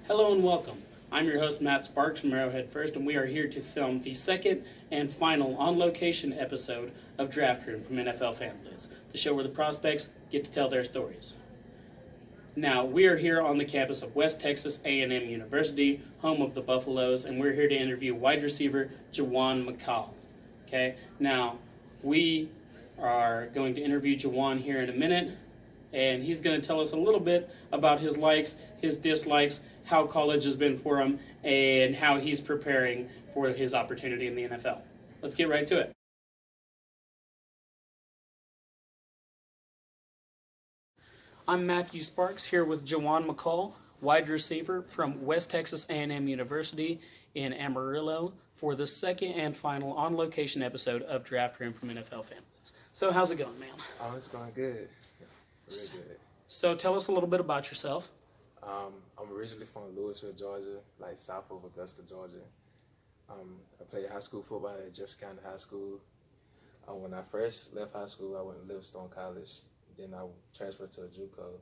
Hello and welcome. I'm your host, Matt Sparks from Arrowhead First, and we are here to film the second and final on-location episode of Draft Room from NFL Fan Blitz, the show where the prospects get to tell their stories. Now, we are here on the campus of West Texas A&M University, home of the Buffaloes, and we're here to interview wide receiver Juwan McCall. Okay, now, we are going to interview Juwan here in a minute, and he's going to tell us a little bit about his likes, his dislikes, how college has been for him, and how he's preparing for his opportunity in the NFL. Let's get right to it. I'm Matthew Sparks here with Juwan McCall, wide receiver from West Texas A&M University in Amarillo for the second and final on-location episode of Draft Room from NFL Fan Blitz. So how's it going, man? Oh, it's going good. Really good. So tell us a little bit about yourself. I'm originally from Louisville, Georgia, like south of Augusta, Georgia. I played high school football at Jefferson County High School. When I first left high school, I went to Livingstone College. Then I transferred to a JUCO.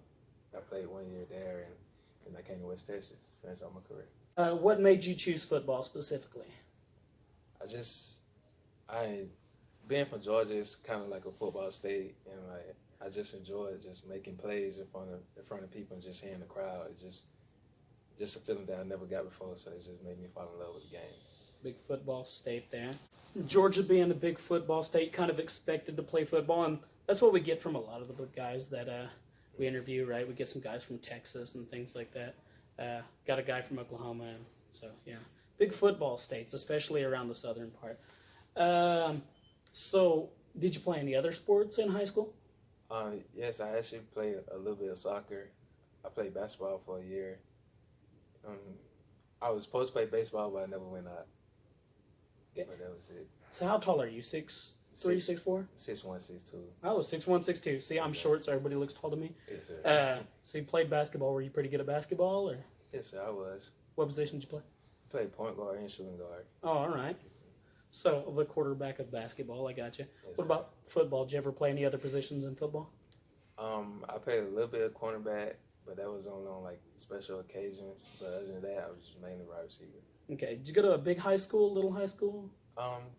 I played 1 year there, and then I came to West Texas, finished out my career. What made you choose football specifically? Being from Georgia is kind of like a football state, and like I just enjoy just making plays in front of people and just hearing the crowd. It's just a feeling that I never got before, so it just made me fall in love with the game. Big football state there. Georgia being a big football state, kind of expected to play football, and that's what we get from a lot of the guys that we interview, right? We get some guys from Texas and things like that. Got a guy from Oklahoma, and so yeah, big football states, especially around the southern part. So did you play any other sports in high school? Yes, I actually played a little bit of soccer. I played basketball for a year. I was supposed to play baseball, but I never went out. Okay. But that was it. So how tall are you? 6'3", 6'4"? 6'1", 6'2". Oh, 6'1", 6'2". See, I'm short, so everybody looks tall to me. Yes, sir. So you played basketball. Were you pretty good at basketball, or Yes, sir, I was. what position did you play? I played point guard and shooting guard. Oh, all right. So the quarterback of basketball, I got you. Yes, What about football? Did you ever play any other positions in football? I played a little bit of cornerback, but that was only on like special occasions. But other than that, I was just mainly wide receiver. Okay. Did you go to a big high school, little high school?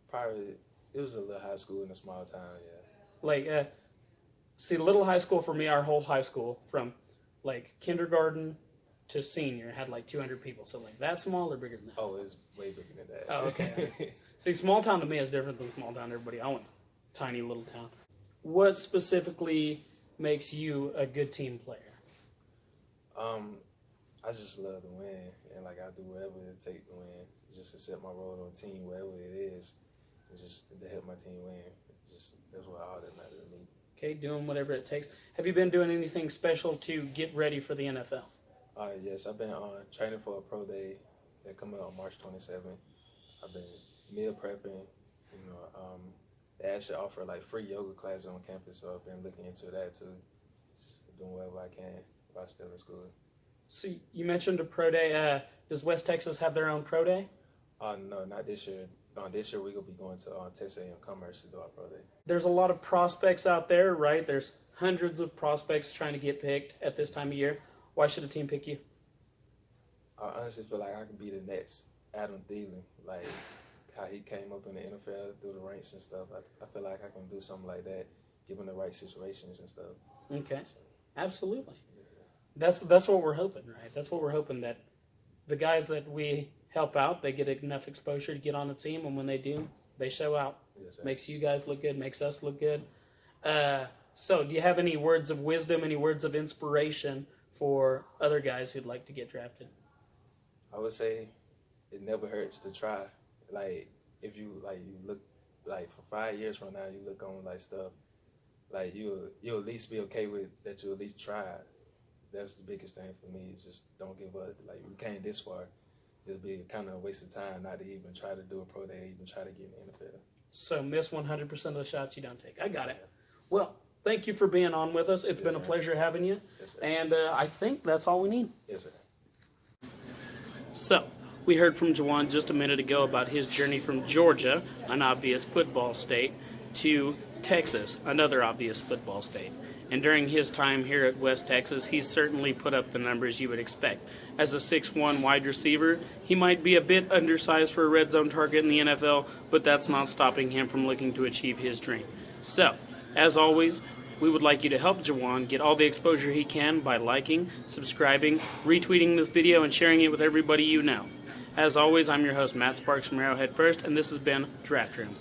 Probably it was a little high school in a small town. Yeah. Like, see, little high school for me, our whole high school from like kindergarten to senior had like 200 people. So like that small or bigger than that? Oh, it's way bigger than that. Oh, okay. See, small town to me is different than small town to everybody. I went tiny little town. What specifically makes you a good team player? I just love to win, and like I do whatever it takes to win. Just accept my role on the team, whatever it is, and just to help my team win. That's what all that matters to me. Okay, doing whatever it takes. Have you been doing anything special to get ready for the NFL? Yes, I've been training for a pro day that coming up on March 27th. I've been meal prepping. They actually offer like free yoga classes on campus, so I've been looking into that too. Just doing whatever I can while I'm still in school. So you mentioned a pro day. Does West Texas have their own pro day? No, not this year. This year we're gonna be going to Texas A&M Commerce to do our pro day. There's a lot of prospects out there, right? There's hundreds of prospects trying to get picked at this time of year. Why should a team pick you? I honestly feel like I can be the next Adam Thielen, like how he came up in the NFL through the ranks and stuff. I feel like I can do something like that, given the right situations and stuff. Okay, absolutely. That's what we're hoping, right? That's what we're hoping, that the guys that we help out, they get enough exposure to get on the team, and when they do, they show out. Yes, Makes you guys look good, makes us look good. So do you have any words of wisdom, any words of inspiration for other guys who'd like to get drafted? I would say it never hurts to try. Like if you look like for 5 years from now, you look on like stuff, like you'll at least be okay with that. You at least tried. That's the biggest thing for me. Is just don't give up. Like we came this far. It'll be kind of a waste of time not to even try to do a pro day, even try to get in the NFL. So miss 100% of the shots you don't take. I got it. Well, thank you for being on with us. It's been a pleasure having you. Yes, sir. And I think that's all we need. Yes, sir. So, we heard from Juwan just a minute ago about his journey from Georgia, an obvious football state, to Texas, another obvious football state. And during his time here at West Texas, he's certainly put up the numbers you would expect. As a 6'1" wide receiver, he might be a bit undersized for a red zone target in the NFL, but that's not stopping him from looking to achieve his dream. So, as always, we would like you to help Juwan get all the exposure he can by liking, subscribing, retweeting this video, and sharing it with everybody you know. As always, I'm your host, Matt Sparks from Arrowhead First, and this has been Draft Room.